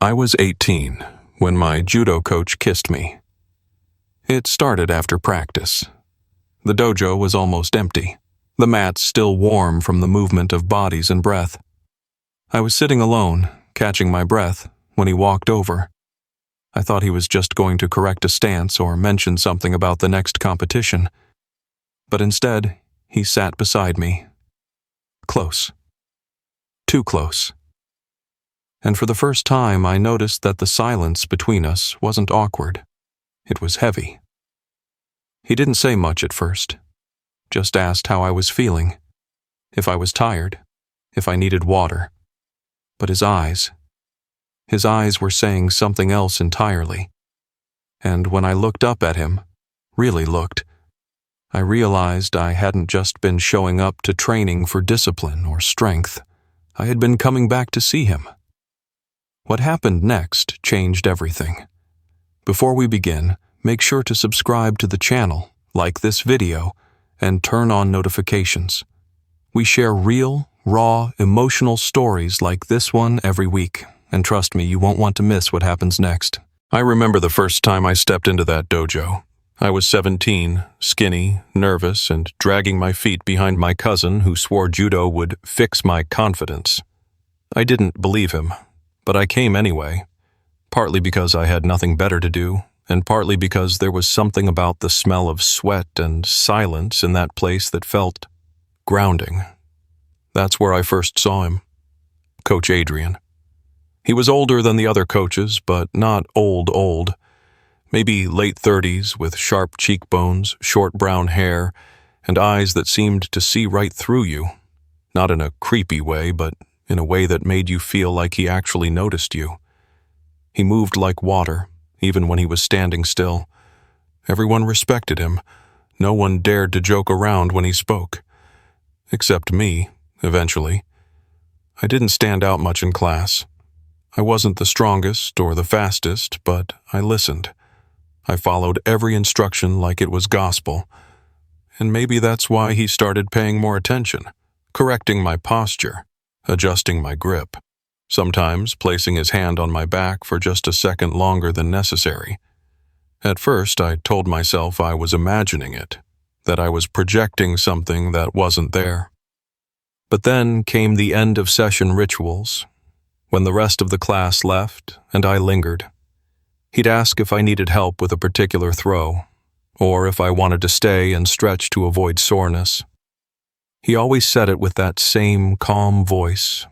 I was 18 when my judo coach kissed me. It started after practice. The dojo was almost empty, the mats still warm from the movement of bodies and breath. I was sitting alone, catching my breath, when he walked over. I thought he was just going to correct a stance or mention something about the next competition. But instead, he sat beside me. Close. Too close. And for the first time, I noticed that the silence between us wasn't awkward. It was heavy. He didn't say much at first, just asked how I was feeling, if I was tired, if I needed water. But his eyes were saying something else entirely. And when I looked up at him, really looked, I realized I hadn't just been showing up to training for discipline or strength. I had been coming back to see him. What happened next changed everything. Before we begin, make sure to subscribe to the channel, like this video, and turn on notifications. We share real, raw, emotional stories like this one every week, and trust me, you won't want to miss what happens next. I remember the first time I stepped into that dojo. I was 17, skinny, nervous, and dragging my feet behind my cousin who swore judo would fix my confidence. I didn't believe him, but I came anyway, partly because I had nothing better to do, and partly because there was something about the smell of sweat and silence in that place that felt grounding. That's where I first saw him, Coach Adrian. He was older than the other coaches, but not old. Maybe late 30s with sharp cheekbones, short brown hair, and eyes that seemed to see right through you, not in a creepy way, but in a way that made you feel like he actually noticed you. He moved like water, even when he was standing still. Everyone respected him. No one dared to joke around when he spoke. Except me, eventually. I didn't stand out much in class. I wasn't the strongest or the fastest, but I listened. I followed every instruction like it was gospel. And maybe that's why he started paying more attention, correcting my posture, adjusting my grip, sometimes placing his hand on my back for just a second longer than necessary. At first, I told myself I was imagining it, that I was projecting something that wasn't there. But then came the end of session rituals, when the rest of the class left and I lingered. He'd ask if I needed help with a particular throw, or if I wanted to stay and stretch to avoid soreness. He always said it with that same calm voice,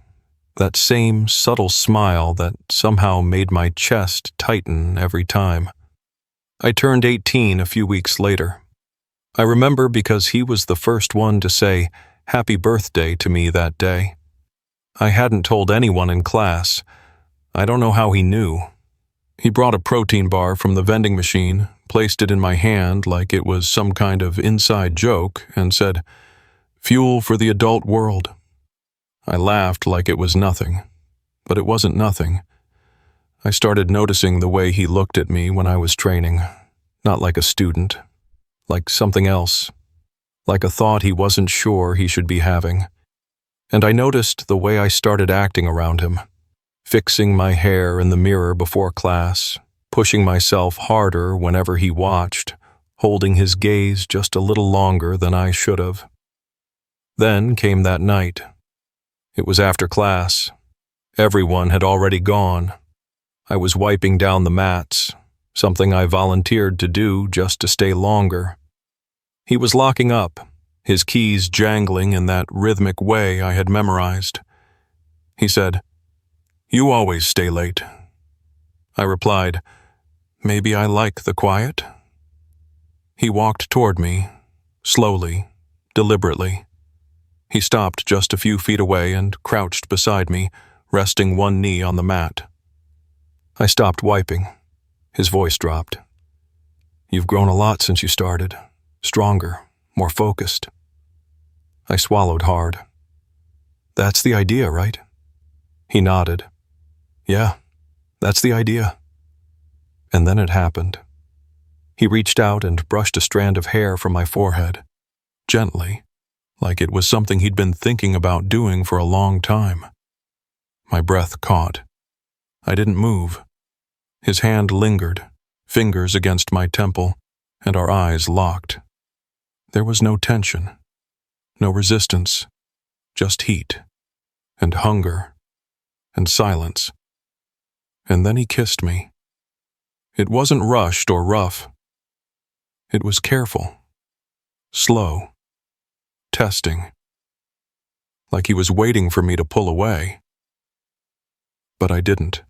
that same subtle smile that somehow made my chest tighten every time. I turned 18 a few weeks later. I remember because he was the first one to say happy birthday to me that day. I hadn't told anyone in class. I don't know how he knew. He brought a protein bar from the vending machine, placed it in my hand like it was some kind of inside joke, and said, "Fuel for the adult world." I laughed like it was nothing, but it wasn't nothing. I started noticing the way he looked at me when I was training, not like a student, like something else, like a thought he wasn't sure he should be having. And I noticed the way I started acting around him, fixing my hair in the mirror before class, pushing myself harder whenever he watched, holding his gaze just a little longer than I should have. Then came that night. It was after class. Everyone had already gone. I was wiping down the mats, something I volunteered to do just to stay longer. He was locking up, his keys jangling in that rhythmic way I had memorized. He said, "You always stay late." I replied, "Maybe I like the quiet." He walked toward me, slowly, deliberately. He stopped just a few feet away and crouched beside me, resting one knee on the mat. I stopped wiping. His voice dropped. "You've grown a lot since you started. Stronger, more focused." I swallowed hard. "That's the idea, right?" He nodded. "Yeah, that's the idea." And then it happened. He reached out and brushed a strand of hair from my forehead, gently, like it was something he'd been thinking about doing for a long time. My breath caught. I didn't move. His hand lingered, fingers against my temple, and our eyes locked. There was no tension, no resistance, just heat, and hunger, and silence. And then he kissed me. It wasn't rushed or rough. It was careful, slow, testing, like he was waiting for me to pull away. But I didn't.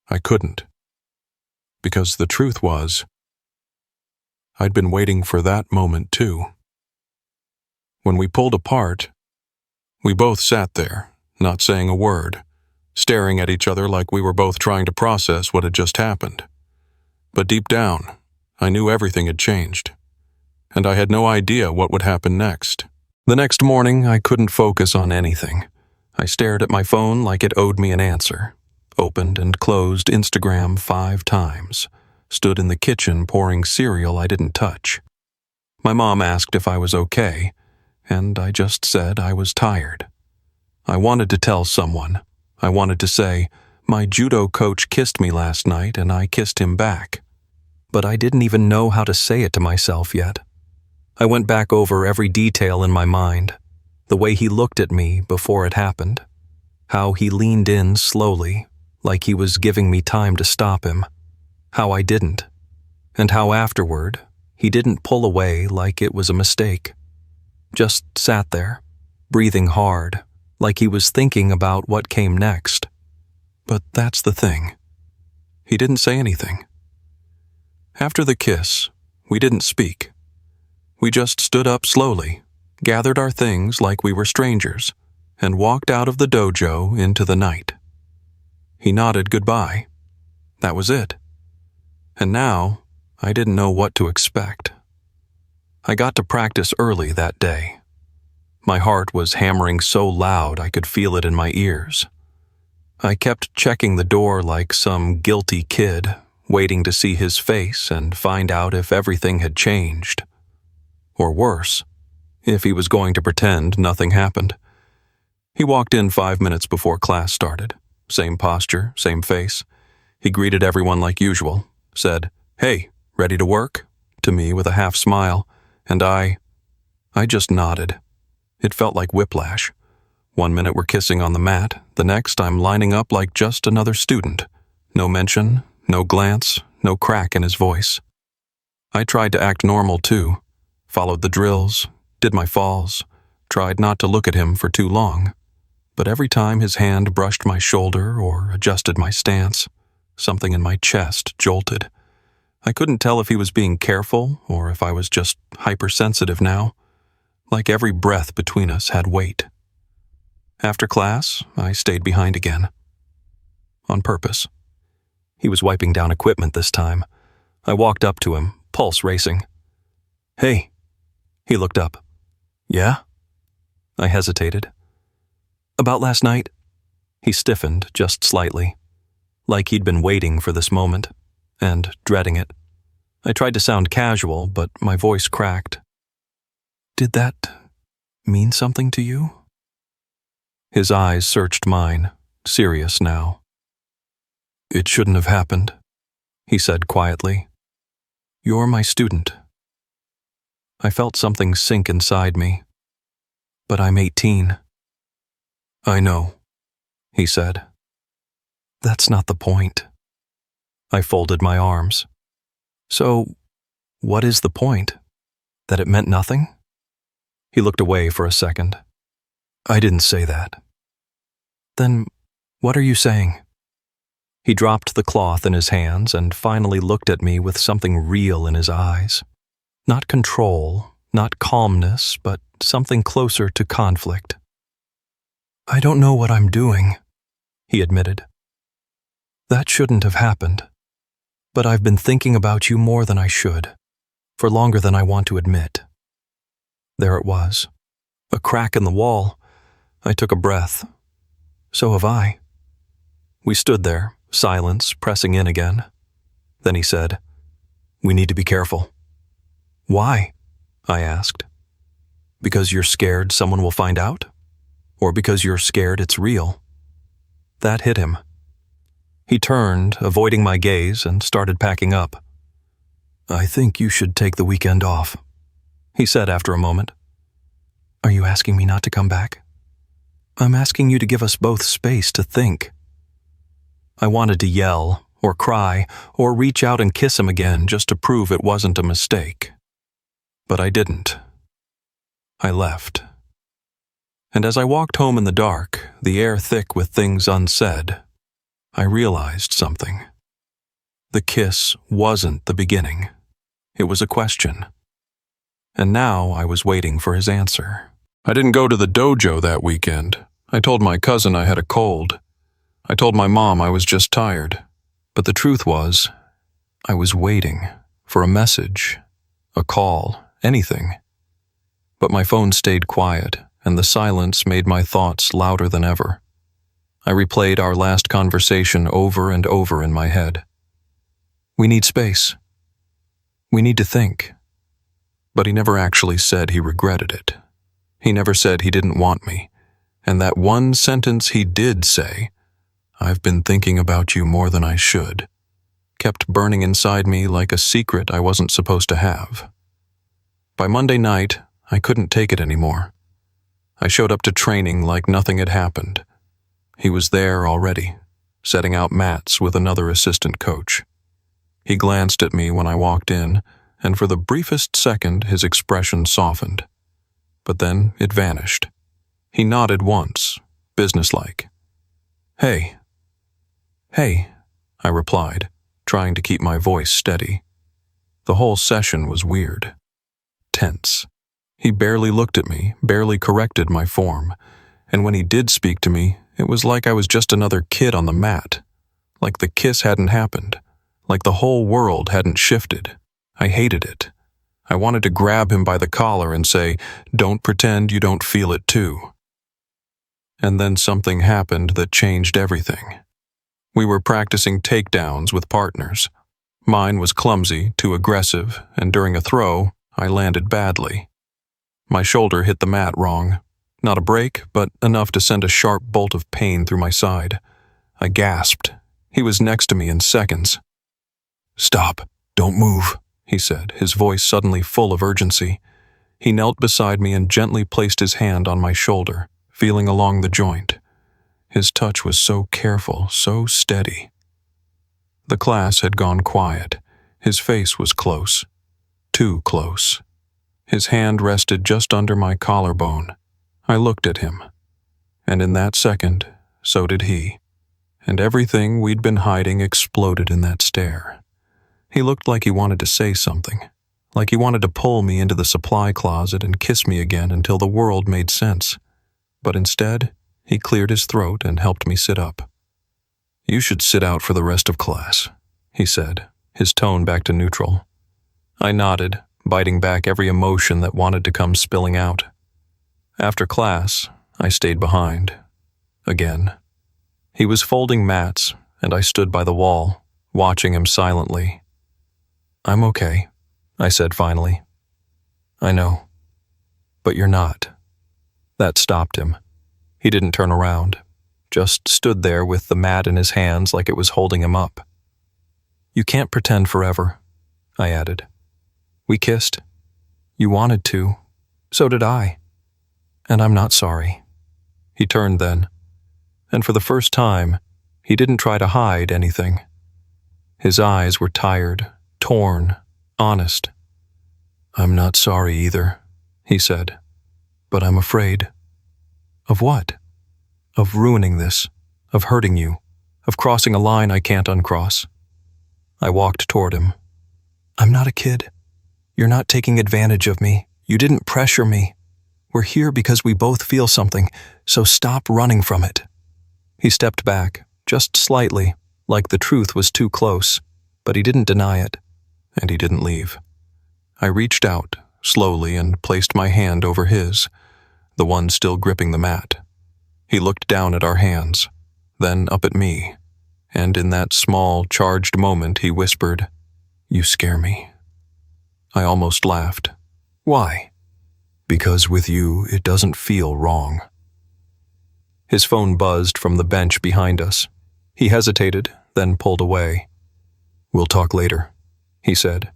I couldn't. Because the truth was, I'd been waiting for that moment too. When we pulled apart, we both sat there, not saying a word, staring at each other like we were both trying to process what had just happened. But deep down, I knew everything had changed, and I had no idea what would happen next. The next morning, I couldn't focus on anything. I stared at my phone like it owed me an answer, opened and closed Instagram 5 times, stood in the kitchen pouring cereal I didn't touch. My mom asked if I was okay, and I just said I was tired. I wanted to tell someone. I wanted to say, my judo coach kissed me last night and I kissed him back. But I didn't even know how to say it to myself yet. I went back over every detail in my mind, the way he looked at me before it happened, how he leaned in slowly, like he was giving me time to stop him, how I didn't, and how afterward he didn't pull away like it was a mistake. Just sat there, breathing hard, like he was thinking about what came next. But that's the thing. He didn't say anything. After the kiss, we didn't speak. We just stood up slowly, gathered our things like we were strangers, and walked out of the dojo into the night. He nodded goodbye. That was it. And now, I didn't know what to expect. I got to practice early that day. My heart was hammering so loud I could feel it in my ears. I kept checking the door like some guilty kid, waiting to see his face and find out if everything had changed. Or worse, if he was going to pretend nothing happened. He walked in 5 minutes before class started. Same posture, same face. He greeted everyone like usual, said, "Hey, ready to work?" to me with a half smile, and I just nodded. It felt like whiplash. 1 minute we're kissing on the mat, the next I'm lining up like just another student. No mention, no glance, no crack in his voice. I tried to act normal too, followed the drills, did my falls, tried not to look at him for too long. But every time his hand brushed my shoulder or adjusted my stance, something in my chest jolted. I couldn't tell if he was being careful or if I was just hypersensitive now. Like every breath between us had weight. After class, I stayed behind again. On purpose. He was wiping down equipment this time. I walked up to him, pulse racing. "Hey." He looked up. "Yeah?" I hesitated. "About last night?" He stiffened just slightly, like he'd been waiting for this moment, and dreading it. I tried to sound casual, but my voice cracked. "Did that mean something to you?" His eyes searched mine, serious now. "It shouldn't have happened," he said quietly. "You're my student." I felt something sink inside me. "But I'm 18. "I know," he said. "That's not the point." I folded my arms. "So, what is the point? That it meant nothing?" He looked away for a second. "I didn't say that." "Then, what are you saying?" He dropped the cloth in his hands and finally looked at me with something real in his eyes. Not control, not calmness, but something closer to conflict. "I don't know what I'm doing," he admitted. "That shouldn't have happened. But I've been thinking about you more than I should, for longer than I want to admit." There it was. A crack in the wall. I took a breath. So have I. We stood there, silence pressing in again. Then he said, "We need to be careful." "Why?" I asked. "Because you're scared someone will find out? Or because you're scared it's real?" That hit him. He turned, avoiding my gaze, and started packing up. "I think you should take the weekend off," he said after a moment. "Are you asking me not to come back?" "I'm asking you to give us both space to think." I wanted to yell, or cry, or reach out and kiss him again just to prove it wasn't a mistake. But I didn't. I left. And as I walked home in the dark, the air thick with things unsaid, I realized something. The kiss wasn't the beginning. It was a question. And now I was waiting for his answer. I didn't go to the dojo that weekend. I told my cousin I had a cold. I told my mom I was just tired. But the truth was, I was waiting for a message, a call, anything. But my phone stayed quiet, and the silence made my thoughts louder than ever. I replayed our last conversation over and over in my head. We need space. We need to think. But he never actually said he regretted it. He never said he didn't want me. And that one sentence he did say, "I've been thinking about you more than I should," kept burning inside me like a secret I wasn't supposed to have. By Monday night, I couldn't take it anymore. I showed up to training like nothing had happened. He was there already, setting out mats with another assistant coach. He glanced at me when I walked in, and for the briefest second his expression softened. But then it vanished. He nodded once, businesslike. "Hey." "Hey," I replied, trying to keep my voice steady. The whole session was weird. Tense. He barely looked at me, barely corrected my form, and when he did speak to me, it was like I was just another kid on the mat, like the kiss hadn't happened, like the whole world hadn't shifted. I hated it. I wanted to grab him by the collar and say, "Don't pretend you don't feel it too." And then something happened that changed everything. We were practicing takedowns with partners. Mine was clumsy, too aggressive, and during a throw, I landed badly. My shoulder hit the mat wrong. Not a break, but enough to send a sharp bolt of pain through my side. I gasped. He was next to me in seconds. "Stop. Don't move," he said, his voice suddenly full of urgency. He knelt beside me and gently placed his hand on my shoulder, feeling along the joint. His touch was so careful, so steady. The class had gone quiet. His face was close. Too close. His hand rested just under my collarbone. I looked at him. And in that second, so did he. And everything we'd been hiding exploded in that stare. He looked like he wanted to say something, like he wanted to pull me into the supply closet and kiss me again until the world made sense. But instead, he cleared his throat and helped me sit up. "You should sit out for the rest of class," he said, his tone back to neutral. I nodded, biting back every emotion that wanted to come spilling out. After class, I stayed behind. Again. He was folding mats, and I stood by the wall, watching him silently. "I'm okay," I said finally. "I know. But you're not." That stopped him. He didn't turn around, just stood there with the mat in his hands like it was holding him up. "You can't pretend forever," I added. "We kissed. You wanted to. So did I. And I'm not sorry." He turned then, and for the first time, he didn't try to hide anything. His eyes were tired, torn, honest. "I'm not sorry either," he said, "but I'm afraid." "Of what?" "Of ruining this, of hurting you, of crossing a line I can't uncross." I walked toward him. "I'm not a kid. You're not taking advantage of me. You didn't pressure me. We're here because we both feel something, so stop running from it." He stepped back, just slightly, like the truth was too close, but he didn't deny it, and he didn't leave. I reached out, slowly, and placed my hand over his, the one still gripping the mat. He looked down at our hands, then up at me, and in that small, charged moment he whispered, "You scare me." I almost laughed. "Why?" "Because with you, it doesn't feel wrong." His phone buzzed from the bench behind us. He hesitated, then pulled away. "We'll talk later," he said.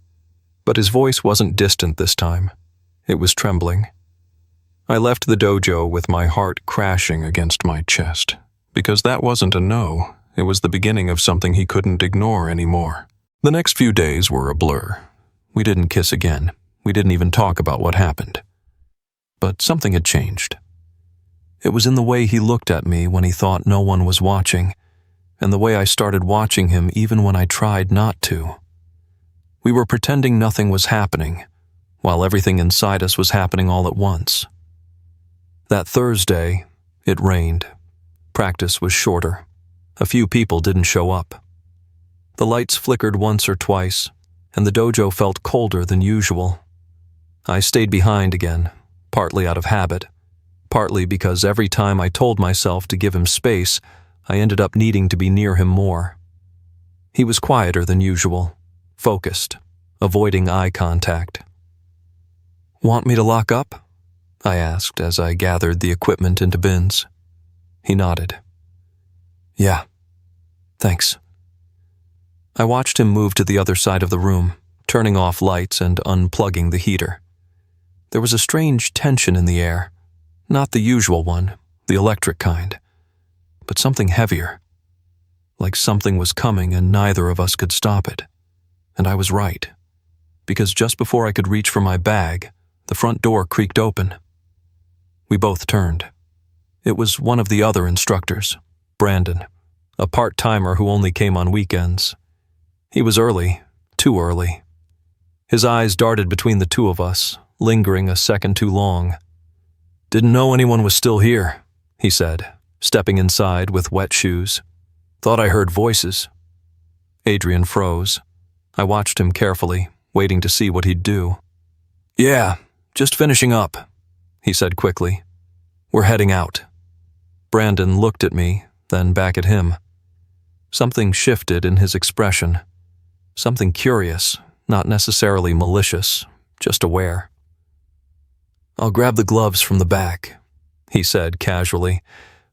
But his voice wasn't distant this time. It was trembling. I left the dojo with my heart crashing against my chest, because that wasn't a no. It was the beginning of something he couldn't ignore anymore. The next few days were a blur. We didn't kiss again. We didn't even talk about what happened. But something had changed. It was in the way he looked at me when he thought no one was watching, and the way I started watching him even when I tried not to. We were pretending nothing was happening, while everything inside us was happening all at once. That Thursday, it rained. Practice was shorter. A few people didn't show up. The lights flickered once or twice, and the dojo felt colder than usual. I stayed behind again, partly out of habit, partly because every time I told myself to give him space, I ended up needing to be near him more. He was quieter than usual, focused, avoiding eye contact. "Want me to lock up?" I asked as I gathered the equipment into bins. He nodded. "Yeah, thanks." I watched him move to the other side of the room, turning off lights and unplugging the heater. There was a strange tension in the air, not the usual one, the electric kind, but something heavier, like something was coming and neither of us could stop it. And I was right, because just before I could reach for my bag, the front door creaked open. We both turned. It was one of the other instructors, Brandon, a part-timer who only came on weekends. He was early, too early. His eyes darted between the two of us, lingering a second too long. "Didn't know anyone was still here," he said, stepping inside with wet shoes. "Thought I heard voices." Adrian froze. I watched him carefully, waiting to see what he'd do. "Yeah, just finishing up," he said quickly. "We're heading out." Brandon looked at me, then back at him. Something shifted in his expression. Something curious, not necessarily malicious, just aware. "I'll grab the gloves from the back," he said casually,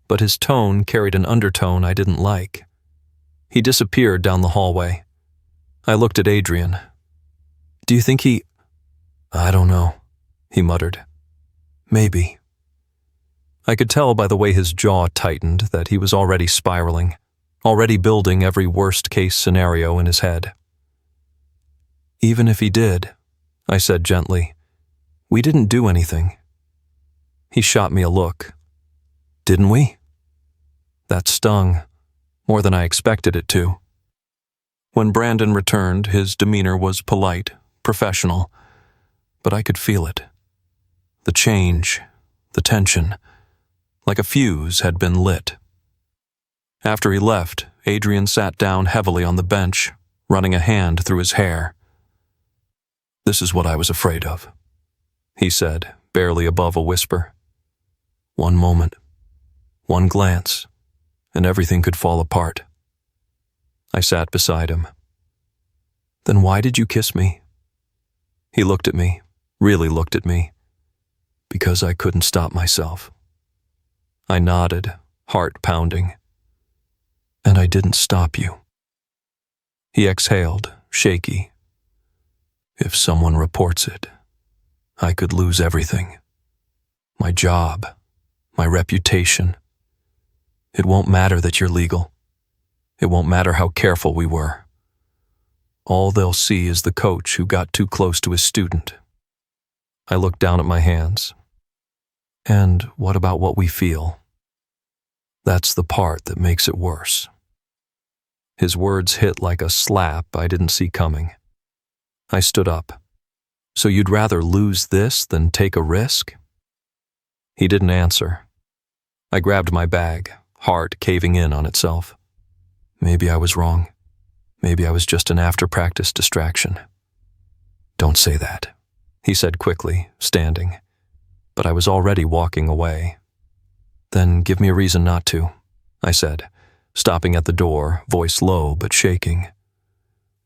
but his tone carried an undertone I didn't like. He disappeared down the hallway. I looked at Adrian. "Do you think he—" "I don't know," he muttered. "Maybe." I could tell by the way his jaw tightened that he was already spiraling, already building every worst-case scenario in his head. "Even if he did," I said gently, "we didn't do anything." He shot me a look. "Didn't we?" That stung, more than I expected it to. When Brandon returned, his demeanor was polite, professional, but I could feel it. The change, the tension, like a fuse had been lit. After he left, Adrian sat down heavily on the bench, running a hand through his hair. "This is what I was afraid of," he said, barely above a whisper. "One moment, one glance, and everything could fall apart." I sat beside him. "Then why did you kiss me?" He looked at me, really looked at me. "Because I couldn't stop myself." I nodded, heart pounding. "And I didn't stop you." He exhaled, shaky. "If someone reports it, I could lose everything. My job, my reputation. It won't matter that you're legal. It won't matter how careful we were. All they'll see is the coach who got too close to his student." I looked down at my hands. "And what about what we feel? That's the part that makes it worse." His words hit like a slap I didn't see coming. I stood up. "So you'd rather lose this than take a risk?" He didn't answer. I grabbed my bag, heart caving in on itself. Maybe I was wrong. Maybe I was just an after-practice distraction. "Don't say that," he said quickly, standing. But I was already walking away. "Then give me a reason not to," I said, stopping at the door, voice low but shaking.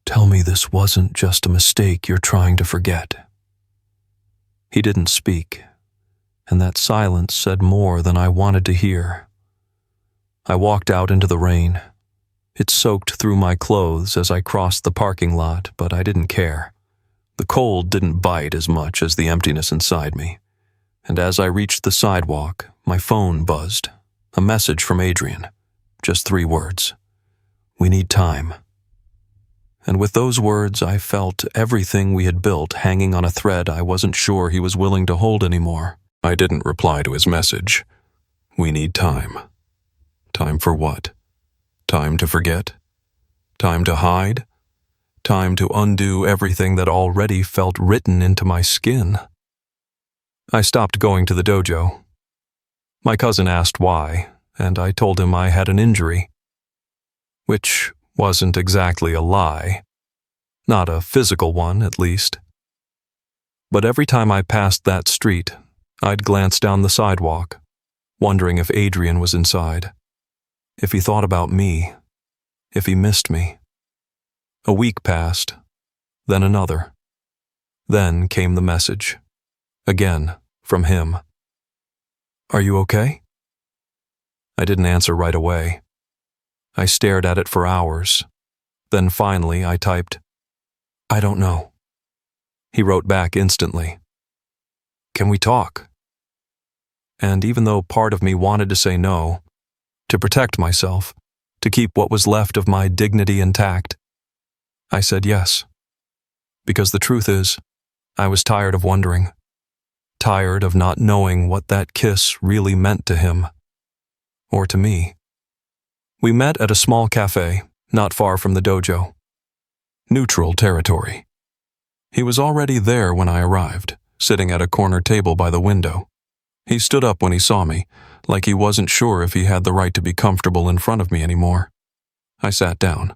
"Tell me this wasn't just a mistake you're trying to forget." He didn't speak, and that silence said more than I wanted to hear. I walked out into the rain. It soaked through my clothes as I crossed the parking lot, but I didn't care. The cold didn't bite as much as the emptiness inside me. And as I reached the sidewalk, my phone buzzed. A message from Adrian. Just 3 words. We need time. And with those words, I felt everything we had built hanging on a thread I wasn't sure he was willing to hold anymore. I didn't reply to his message. We need time. Time for what? Time to forget? Time to hide? Time to undo everything that already felt written into my skin? I stopped going to the dojo. My cousin asked why, and I told him I had an injury. Which wasn't exactly a lie. Not a physical one, at least. But every time I passed that street, I'd glance down the sidewalk, wondering if Adrian was inside. If he thought about me, if he missed me. A week passed, then another. Then came the message. Again, from him. Are you okay? I didn't answer right away. I stared at it for hours. Then finally I typed, I don't know. He wrote back instantly. Can we talk? And even though part of me wanted to say no, to protect myself, to keep what was left of my dignity intact, I said yes. Because the truth is, I was tired of wondering. Tired of not knowing what that kiss really meant to him. Or to me. We met at a small cafe, not far from the dojo. Neutral territory. He was already there when I arrived, sitting at a corner table by the window. He stood up when he saw me, like he wasn't sure if he had the right to be comfortable in front of me anymore. I sat down.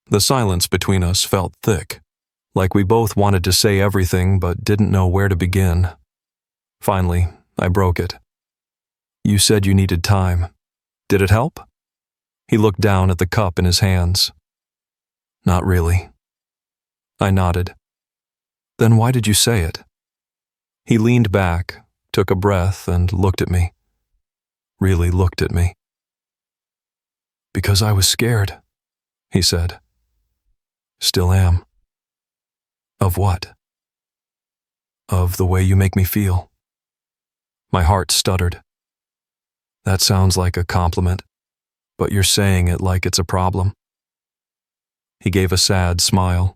The silence between us felt thick, like we both wanted to say everything but didn't know where to begin. Finally, I broke it. You said you needed time. Did it help? He looked down at the cup in his hands. Not really. I nodded. Then why did you say it? He leaned back, took a breath, and looked at me. Really looked at me. Because I was scared, he said. Still am. Of what? Of the way you make me feel. My heart stuttered. That sounds like a compliment, but you're saying it like it's a problem. He gave a sad smile.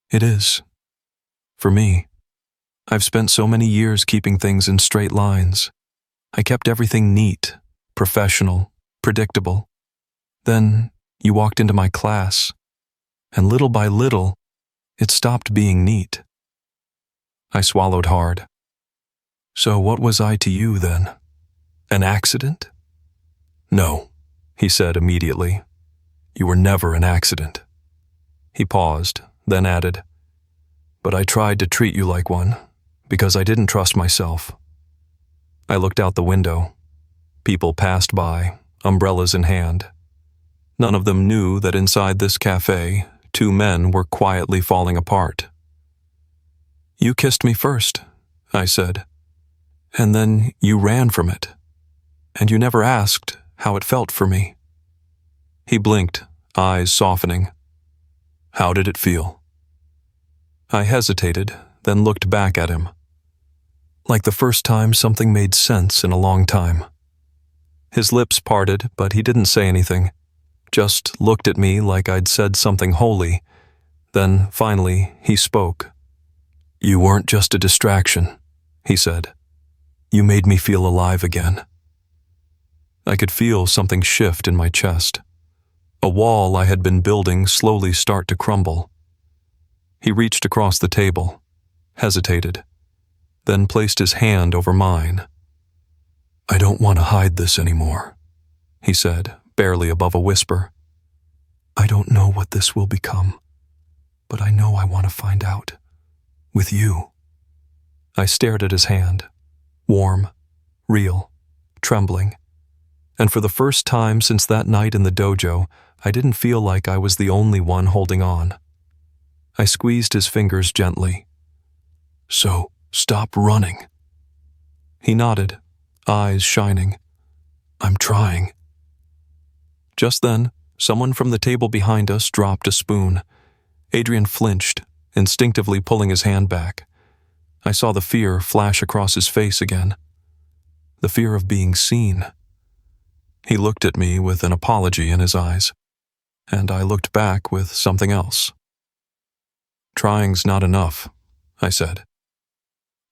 It is. For me. I've spent so many years keeping things in straight lines. I kept everything neat, professional, predictable. Then you walked into my class, and little by little, it stopped being neat. I swallowed hard. So what was I to you then? An accident? No, he said immediately. You were never an accident. He paused, then added, but I tried to treat you like one, because I didn't trust myself. I looked out the window. People passed by, umbrellas in hand. None of them knew that inside this cafe, 2 men were quietly falling apart. You kissed me first, I said, and then you ran from it, and you never asked how it felt for me. He blinked, eyes softening. How did it feel? I hesitated, then looked back at him. Like the first time something made sense in a long time. His lips parted, but he didn't say anything, just looked at me like I'd said something holy. Then, finally, he spoke. You weren't just a distraction, he said. You made me feel alive again. I could feel something shift in my chest. A wall I had been building slowly start to crumble. He reached across the table, hesitated, then placed his hand over mine. I don't want to hide this anymore, he said, barely above a whisper. I don't know what this will become, but I know I want to find out. With you. I stared at his hand, warm, real, trembling. And for the first time since that night in the dojo, I didn't feel like I was the only one holding on. I squeezed his fingers gently. So, stop running. He nodded, eyes shining. I'm trying. Just then, someone from the table behind us dropped a spoon. Adrian flinched, instinctively pulling his hand back. I saw the fear flash across his face again. The fear of being seen. He looked at me with an apology in his eyes, and I looked back with something else. "Trying's not enough," I said.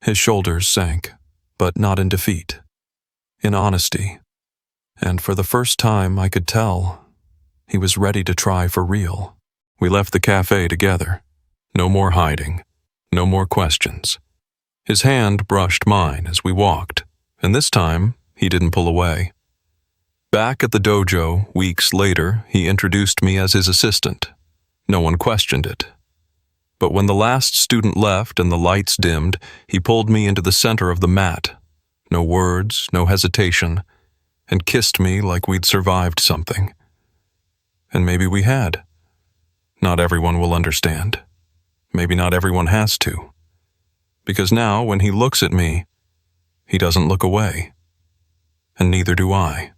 His shoulders sank, but not in defeat, in honesty, and for the first time I could tell he was ready to try for real. We left the cafe together. No more hiding, no more questions. His hand brushed mine as we walked, and this time he didn't pull away. Back at the dojo, weeks later, he introduced me as his assistant. No one questioned it. But when the last student left and the lights dimmed, he pulled me into the center of the mat. No words, no hesitation, and kissed me like we'd survived something. And maybe we had. Not everyone will understand. Maybe not everyone has to. Because now, when he looks at me, he doesn't look away. And neither do I.